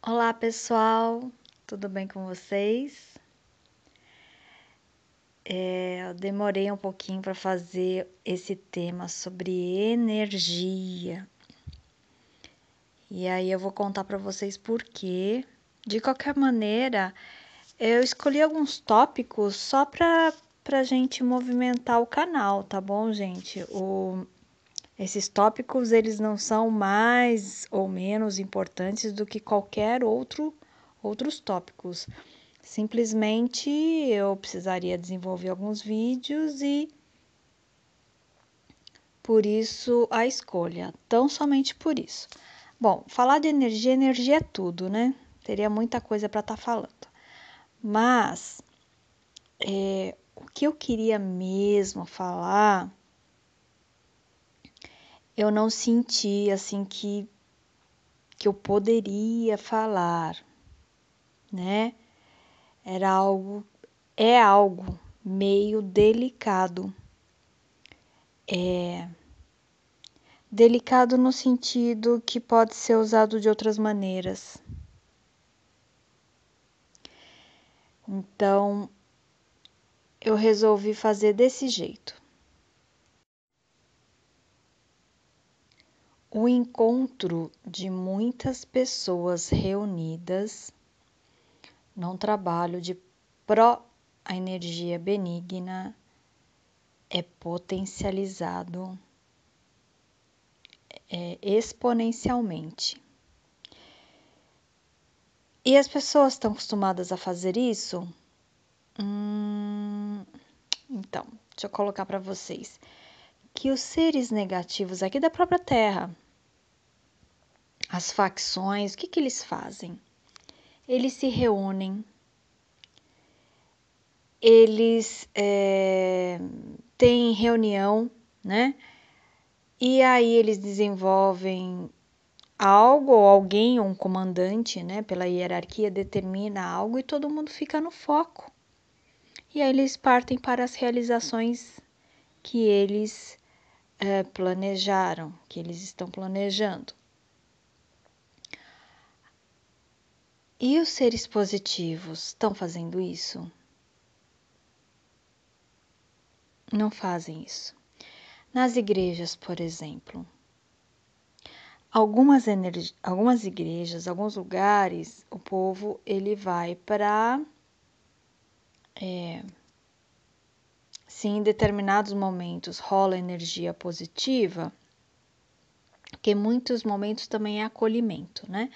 Olá, pessoal, tudo bem com vocês? Eu demorei um pouquinho para fazer esse tema sobre energia. E aí eu vou contar para vocês por quê. De qualquer maneira, eu escolhi alguns tópicos só para gente movimentar o canal, tá bom, gente? Esses tópicos, eles não são mais ou menos importantes do que qualquer outros tópicos. Simplesmente eu precisaria desenvolver alguns vídeos e por isso a escolha, tão somente por isso. Bom, falar de energia, energia é tudo, né? Teria muita coisa para estar falando. Mas o que eu queria mesmo falar, eu não senti assim que eu poderia falar, né? É algo meio delicado. Delicado no sentido que pode ser usado de outras maneiras. Então, eu resolvi fazer desse jeito. O encontro de muitas pessoas reunidas num trabalho de a energia benigna é potencializado exponencialmente. E as pessoas estão acostumadas a fazer isso? Então, deixa eu colocar para vocês que os seres negativos aqui da própria Terra, as facções, o que eles fazem? Eles se reúnem, eles têm reunião, né? E aí eles desenvolvem algo, ou alguém, ou um comandante, né? Pela hierarquia, determina algo e todo mundo fica no foco. E aí eles partem para as realizações que eles planejaram, que eles estão planejando. E os seres positivos estão fazendo isso? Não fazem isso. Nas igrejas, por exemplo, algumas igrejas, alguns lugares, o povo ele vai para se em determinados momentos rola energia positiva, porque em muitos momentos também é acolhimento, né?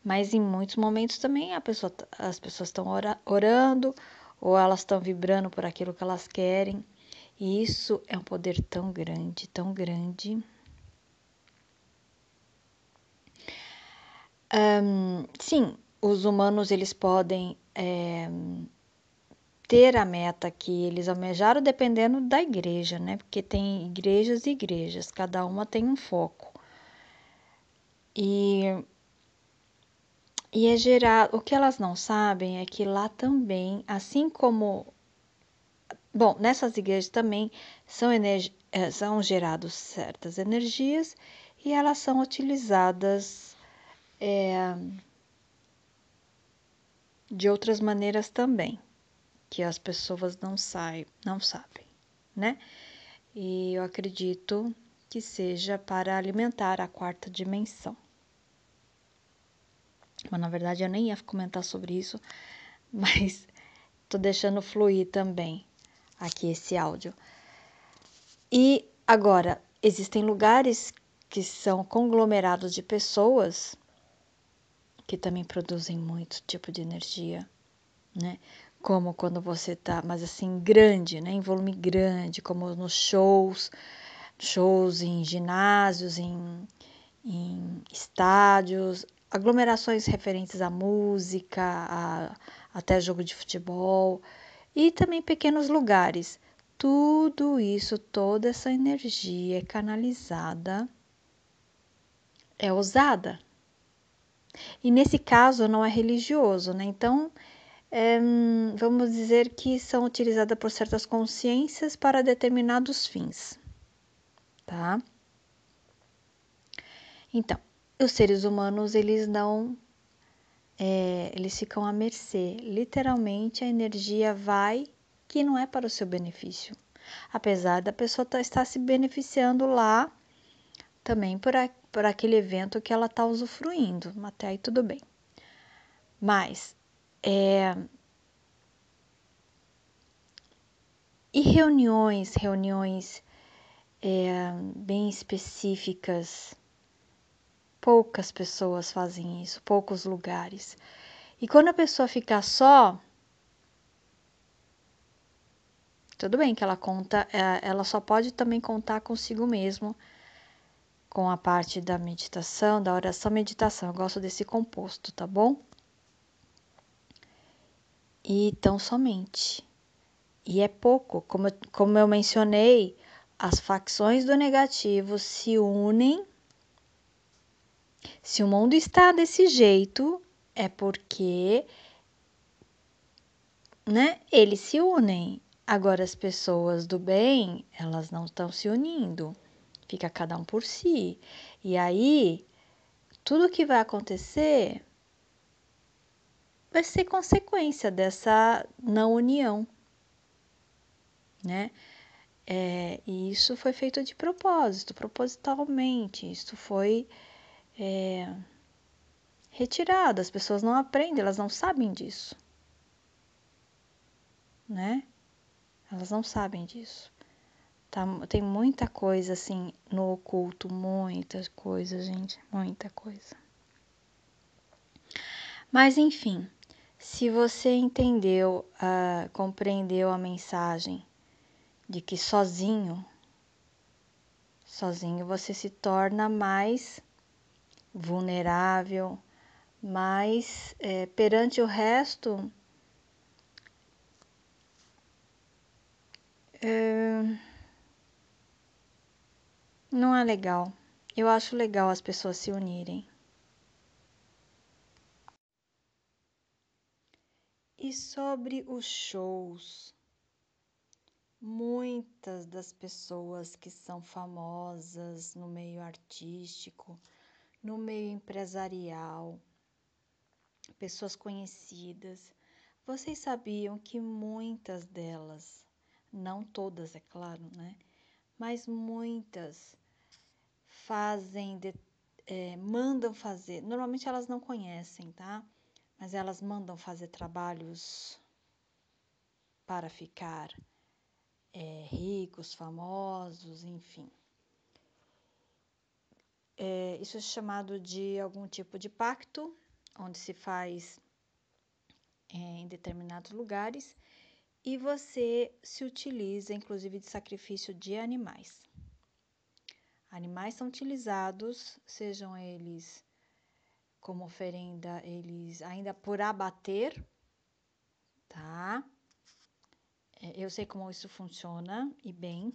Mas em muitos momentos também as pessoas estão orando ou elas estão vibrando por aquilo que elas querem. E isso é um poder tão grande, tão grande. Sim, os humanos eles podem ter a meta que eles almejaram dependendo da igreja, né? Porque tem igrejas e igrejas, cada uma tem um foco. E é gerado. O que elas não sabem é que lá também, assim como. Bom, nessas igrejas também são geradas certas energias e elas são utilizadas de outras maneiras também, que as pessoas não sabem, né? E eu acredito que seja para alimentar a quarta dimensão. Mas na verdade eu nem ia comentar sobre isso, mas tô deixando fluir também aqui esse áudio. E agora, existem lugares que são conglomerados de pessoas que também produzem muito tipo de energia, né? Como quando você tá, mas assim, grande, né? Em volume grande, como nos shows em ginásios, em estádios, aglomerações referentes à música, até jogo de futebol, e também pequenos lugares. Tudo isso, toda essa energia é canalizada, é usada. E nesse caso não é religioso, né? Então, vamos dizer que são utilizadas por certas consciências para determinados fins, tá? Então, os seres humanos, eles não eles ficam à mercê. Literalmente, a energia vai que não é para o seu benefício. Apesar da pessoa estar se beneficiando lá também por aquele evento que ela está usufruindo. Até aí tudo bem. Mas, e reuniões bem específicas, poucas pessoas fazem isso, poucos lugares. E quando a pessoa ficar só, tudo bem que ela só pode também contar consigo mesmo, com a parte da meditação, da oração, meditação. Eu gosto desse composto, tá bom? E tão somente. E é pouco, como eu mencionei, as facções do negativo se unem. Se o mundo está desse jeito, é porque, né, eles se unem. Agora, as pessoas do bem, elas não estão se unindo. Fica cada um por si. E aí, tudo que vai acontecer vai ser consequência dessa não união, né? E isso foi feito de propósito, propositalmente. Isso foi retirado. As pessoas não aprendem, elas não sabem disso, né? Elas não sabem disso. Tá, tem muita coisa assim no oculto, muitas coisas, gente, muita coisa. Mas enfim, se você entendeu, compreendeu a mensagem de que sozinho você se torna mais vulnerável, mais perante o resto, não é legal. Eu acho legal as pessoas se unirem. E sobre os shows, muitas das pessoas que são famosas no meio artístico, no meio empresarial, pessoas conhecidas, vocês sabiam que muitas delas, não todas, é claro, né? Mas muitas mandam fazer, normalmente elas não conhecem, tá? Mas elas mandam fazer trabalhos para ficar ricos, famosos, enfim. Isso é chamado de algum tipo de pacto, onde se faz em determinados lugares, e você se utiliza, inclusive, de sacrifício de animais. Animais são utilizados, sejam eles como oferenda, eles ainda por abater, tá? Eu sei como isso funciona, e bem.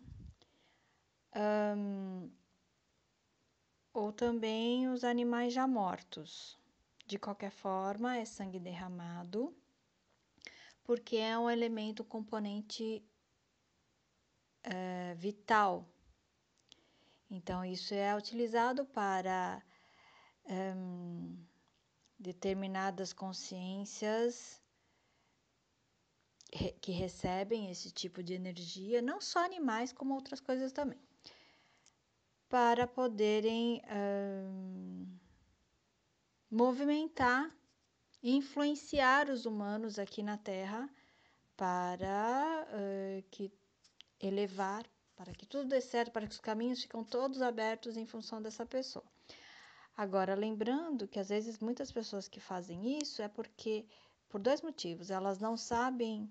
Ou também os animais já mortos. De qualquer forma, é sangue derramado, porque é um elemento, componente vital. Então, isso é utilizado para determinadas consciências que recebem esse tipo de energia, não só animais, como outras coisas também, para poderem movimentar e influenciar os humanos aqui na Terra para elevar, para que tudo dê certo, para que os caminhos ficam todos abertos em função dessa pessoa. Agora, lembrando que às vezes muitas pessoas que fazem isso é porque, por dois motivos, elas não sabem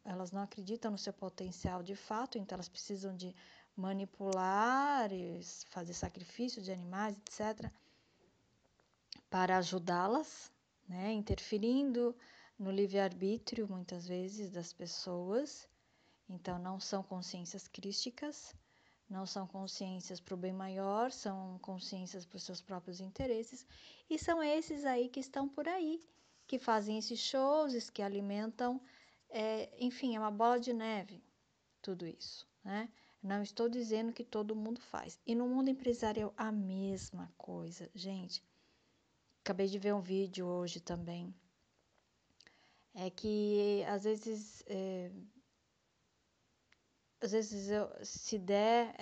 elas não acreditam no seu potencial de fato, então elas precisam de manipular, fazer sacrifício de animais, etc., para ajudá-las, né, interferindo no livre-arbítrio, muitas vezes, das pessoas. Então, não são consciências crísticas, não são consciências para o bem maior, são consciências para os seus próprios interesses, e são esses aí que estão por aí, que fazem esses shows, que alimentam, enfim, é uma bola de neve, tudo isso, né? Não estou dizendo que todo mundo faz. E no mundo empresarial, a mesma coisa, gente. acabei de ver um vídeo hoje também, é que às vezes se der,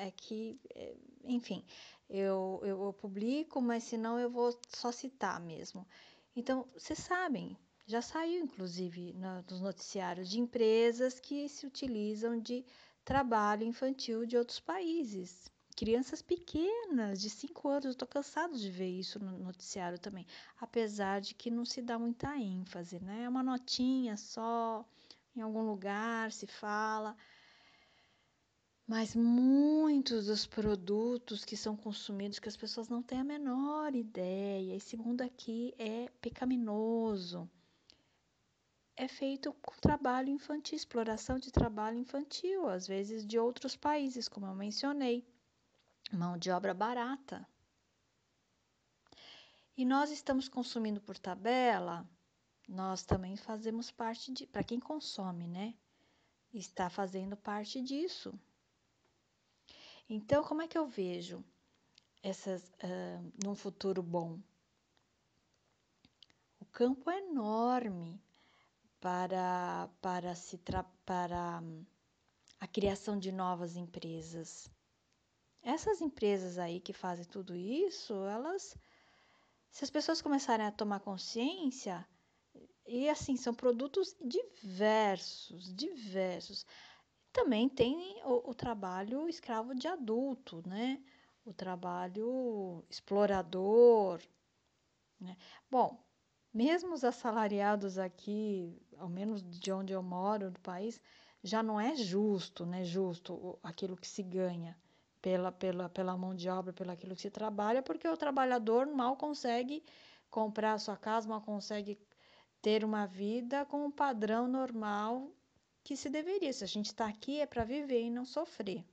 enfim, eu publico, mas senão eu vou só citar mesmo. Então, vocês sabem, já saiu inclusive nos noticiários de empresas que se utilizam de trabalho infantil de outros países. Crianças pequenas, de 5 anos, eu estou cansado de ver isso no noticiário também, apesar de que não se dá muita ênfase, né? É uma notinha só, em algum lugar se fala, mas muitos dos produtos que são consumidos, que as pessoas não têm a menor ideia, esse mundo aqui é pecaminoso, é feito com trabalho infantil, exploração de trabalho infantil, às vezes de outros países, como eu mencionei, mão de obra barata. E nós estamos consumindo por tabela, nós também fazemos parte de, para quem consome, né? Está fazendo parte disso. Então, como é que eu vejo num futuro bom? O campo é enorme para a criação de novas empresas. Essas empresas aí que fazem tudo isso, se as pessoas começarem a tomar consciência, e assim, são produtos diversos. Também tem o trabalho escravo de adulto, né? O trabalho explorador, né? Bom, mesmo os assalariados aqui, ao menos de onde eu moro, no país, já não é justo, né? Justo aquilo que se ganha pela mão de obra, pelo aquilo que se trabalha, porque o trabalhador mal consegue comprar a sua casa, mal consegue ter uma vida com um padrão normal que se deveria. Se a gente está aqui é para viver e não sofrer.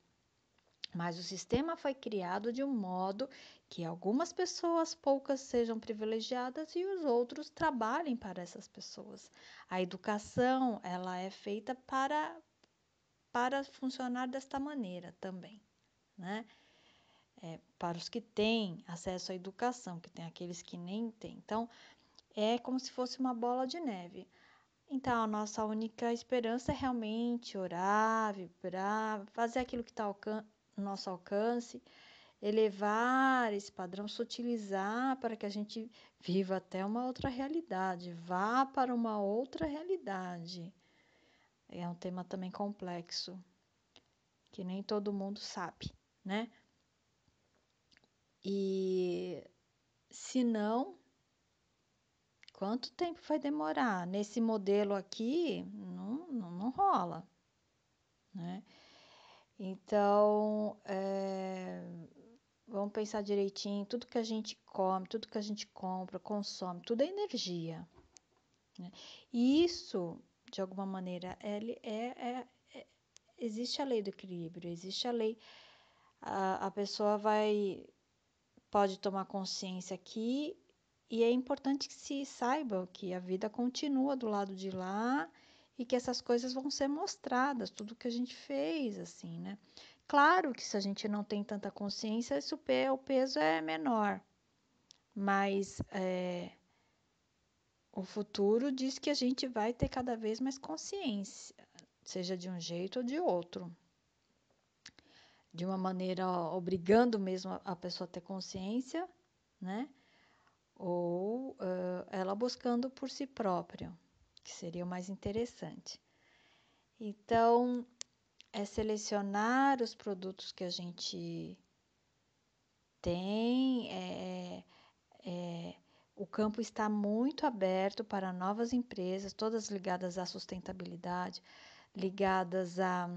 Mas o sistema foi criado de um modo que algumas pessoas, poucas, sejam privilegiadas e os outros trabalhem para essas pessoas. A educação, ela é feita para funcionar desta maneira também, né? Para os que têm acesso à educação, que tem aqueles que nem têm. Então, é como se fosse uma bola de neve. Então, a nossa única esperança é realmente orar, vibrar, fazer aquilo que está no nosso alcance, elevar esse padrão, sutilizar para que a gente viva até uma outra realidade, vá para uma outra realidade. É um tema também complexo, que nem todo mundo sabe, né? E se não, quanto tempo vai demorar? Nesse modelo aqui, não rola, né? Então, vamos pensar direitinho, tudo que a gente come, tudo que a gente compra, consome, tudo é energia, né? E isso, de alguma maneira, existe a lei do equilíbrio, existe a lei, a pessoa pode tomar consciência aqui, e é importante que se saiba que a vida continua do lado de lá e que essas coisas vão ser mostradas, tudo que a gente fez, assim, né? Claro que se a gente não tem tanta consciência, o peso é menor, mas o futuro diz que a gente vai ter cada vez mais consciência, seja de um jeito ou de outro. De uma maneira obrigando mesmo a pessoa a ter consciência, né? Ou ela buscando por si própria, que seria o mais interessante. Então, é selecionar os produtos que a gente tem, o campo está muito aberto para novas empresas, todas ligadas à sustentabilidade, ligadas a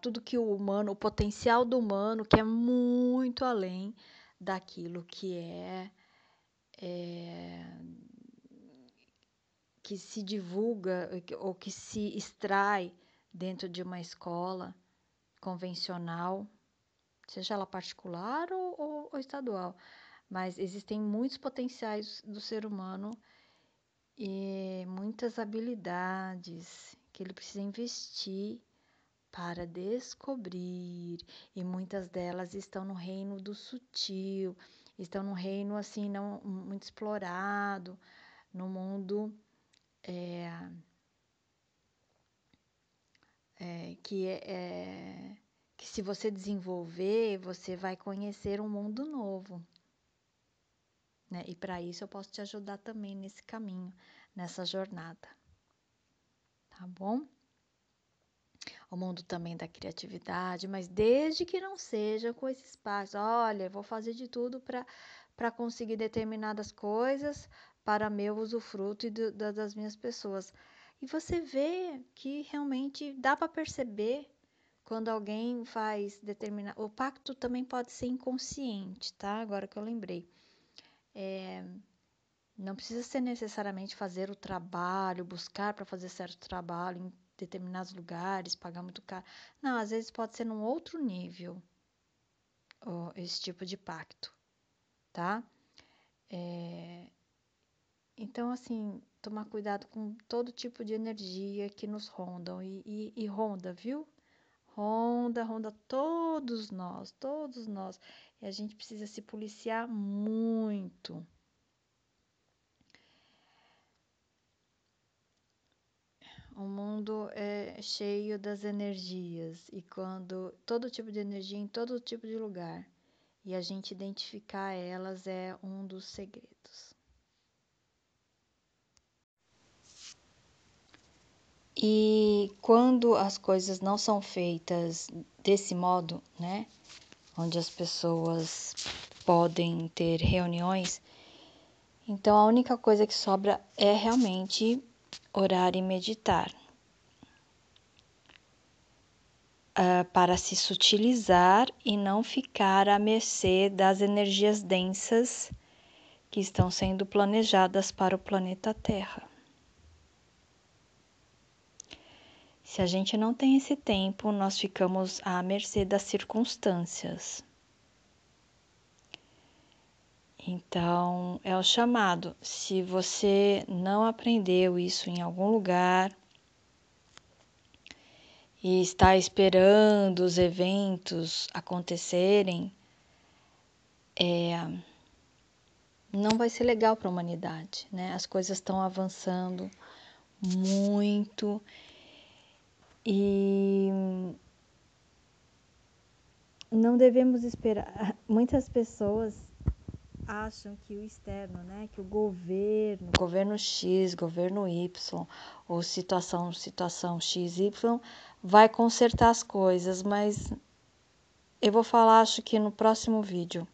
tudo que o potencial do humano, que é muito além daquilo que se divulga ou que se extrai dentro de uma escola convencional, seja ela particular ou estadual. Mas existem muitos potenciais do ser humano e muitas habilidades que ele precisa investir para descobrir, e muitas delas estão no reino do sutil, estão num reino assim não muito explorado, num mundo que se você desenvolver, você vai conhecer um mundo novo, né? E para isso eu posso te ajudar também nesse caminho, nessa jornada, tá bom? O mundo também da criatividade, mas desde que não seja com esses passos. Olha, eu vou fazer de tudo para conseguir determinadas coisas para meu usufruto e das minhas pessoas. E você vê que realmente dá para perceber quando alguém faz determinado. O pacto também pode ser inconsciente, tá? Agora que eu lembrei. Não precisa ser necessariamente fazer o trabalho, buscar para fazer certo trabalho em determinados lugares, pagar muito caro. Não, às vezes pode ser num outro nível, esse tipo de pacto, tá? Então, assim, tomar cuidado com todo tipo de energia que nos rondam e ronda, viu? Ronda todos nós. E a gente precisa se policiar muito. O mundo é cheio das energias e quando todo tipo de energia em todo tipo de lugar e a gente identificar elas é um dos segredos. E quando as coisas não são feitas desse modo, né, onde as pessoas podem ter reuniões, então a única coisa que sobra é realmente orar e meditar. Para se sutilizar e não ficar à mercê das energias densas que estão sendo planejadas para o planeta Terra. Se a gente não tem esse tempo, nós ficamos à mercê das circunstâncias. Então, é o chamado. Se você não aprendeu isso em algum lugar e está esperando os eventos acontecerem, não vai ser legal para a humanidade, né? As coisas estão avançando muito e não devemos esperar. Muitas pessoas acham que o externo, né, que o governo X, governo Y, ou situação XY, vai consertar as coisas, mas eu vou falar, acho que no próximo vídeo,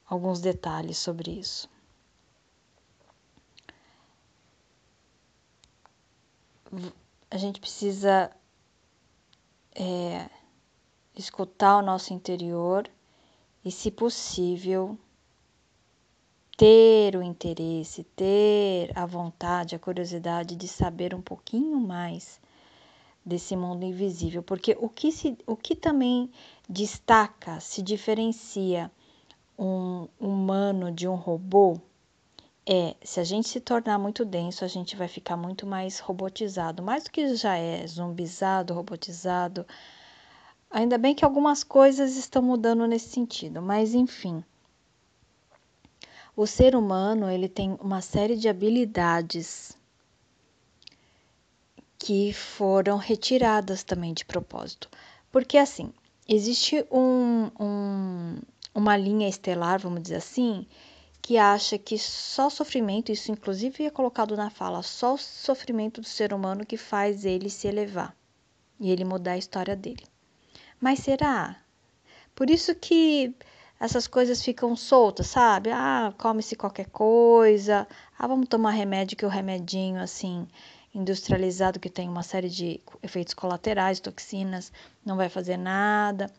alguns detalhes sobre isso. A gente precisa escutar o nosso interior e, se possível, ter o interesse, ter a vontade, a curiosidade de saber um pouquinho mais desse mundo invisível, porque o que também destaca, se diferencia um humano de um robô se a gente se tornar muito denso, a gente vai ficar muito mais robotizado, mais do que já é, zumbizado, robotizado. Ainda bem que algumas coisas estão mudando nesse sentido, mas enfim. O ser humano, ele tem uma série de habilidades que foram retiradas também de propósito. Porque assim, existe uma linha estelar, vamos dizer assim, que acha que só sofrimento, isso inclusive é colocado na fala, só o sofrimento do ser humano que faz ele se elevar e ele mudar a história dele. Mas será? Por isso que essas coisas ficam soltas, sabe? Come-se qualquer coisa. Vamos tomar remédio, que o remedinho, assim, industrializado, que tem uma série de efeitos colaterais, toxinas, não vai fazer nada.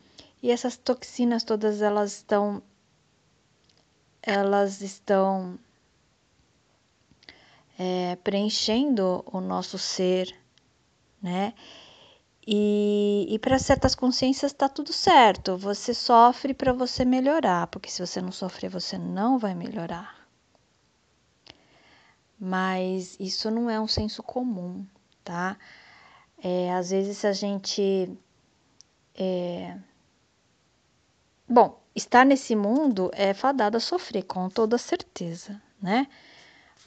E essas toxinas todas, elas estão preenchendo o nosso ser, né? E para certas consciências está tudo certo. Você sofre para você melhorar, porque se você não sofrer, você não vai melhorar. Mas isso não é um senso comum, tá? Às vezes a gente Bom, estar nesse mundo é fadado a sofrer, com toda certeza, né?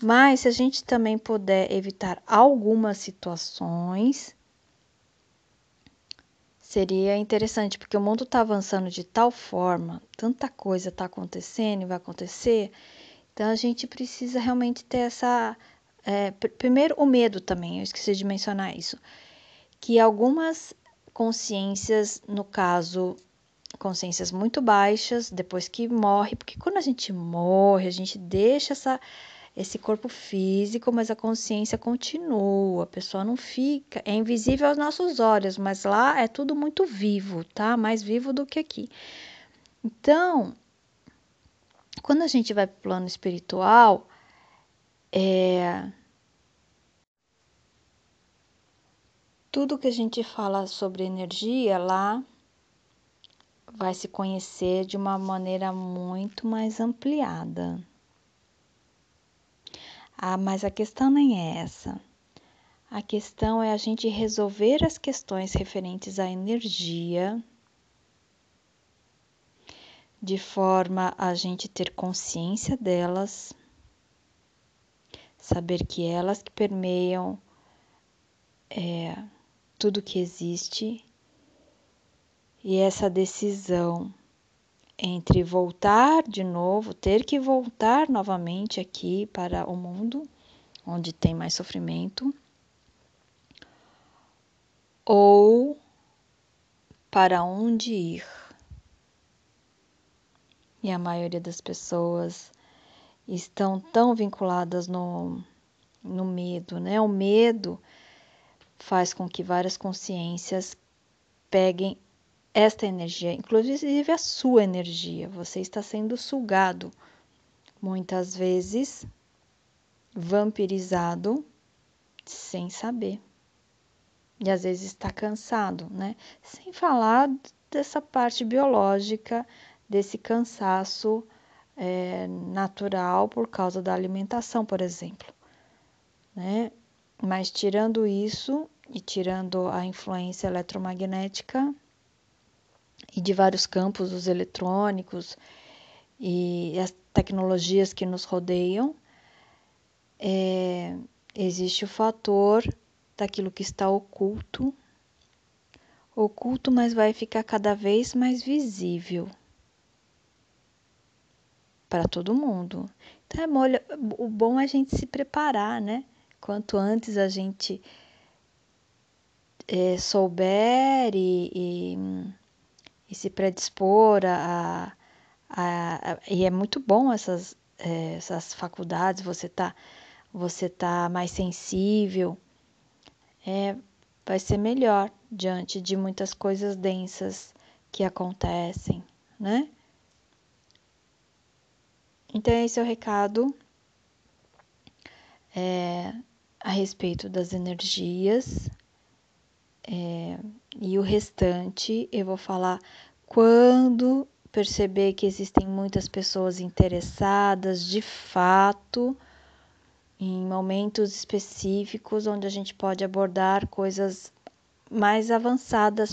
Mas se a gente também puder evitar algumas situações, seria interessante, porque o mundo está avançando de tal forma, tanta coisa está acontecendo e vai acontecer, então a gente precisa realmente ter essa. Primeiro, o medo também, eu esqueci de mencionar isso, que algumas consciências, no caso, consciências muito baixas, depois que morre, porque quando a gente morre, a gente deixa esse corpo físico, mas a consciência continua, a pessoa não fica, é invisível aos nossos olhos, mas lá é tudo muito vivo, tá? Mais vivo do que aqui. Então, quando a gente vai para o plano espiritual, tudo que a gente fala sobre energia lá vai se conhecer de uma maneira muito mais ampliada. Mas a questão nem é essa. A questão é a gente resolver as questões referentes à energia, de forma a gente ter consciência delas, saber que elas que permeiam tudo que existe, e essa decisão entre voltar de novo, ter que voltar novamente aqui para o mundo, onde tem mais sofrimento, ou para onde ir. E a maioria das pessoas estão tão vinculadas no medo, né? O medo faz com que várias consciências peguem esta energia, inclusive a sua energia. Você está sendo sugado, muitas vezes vampirizado, sem saber. E às vezes está cansado, né? Sem falar dessa parte biológica, desse cansaço natural por causa da alimentação, por exemplo, né? Mas tirando isso e tirando a influência eletromagnética e de vários campos, os eletrônicos e as tecnologias que nos rodeiam, existe o fator daquilo que está oculto, mas vai ficar cada vez mais visível para todo mundo. Então, o bom é a gente se preparar, né? Quanto antes a gente souber e se predispor e é muito bom essas faculdades, você tá mais sensível, vai ser melhor diante de muitas coisas densas que acontecem, né? Então esse é o recado a respeito das energias, e o restante eu vou falar quando perceber que existem muitas pessoas interessadas de fato em momentos específicos onde a gente pode abordar coisas mais avançadas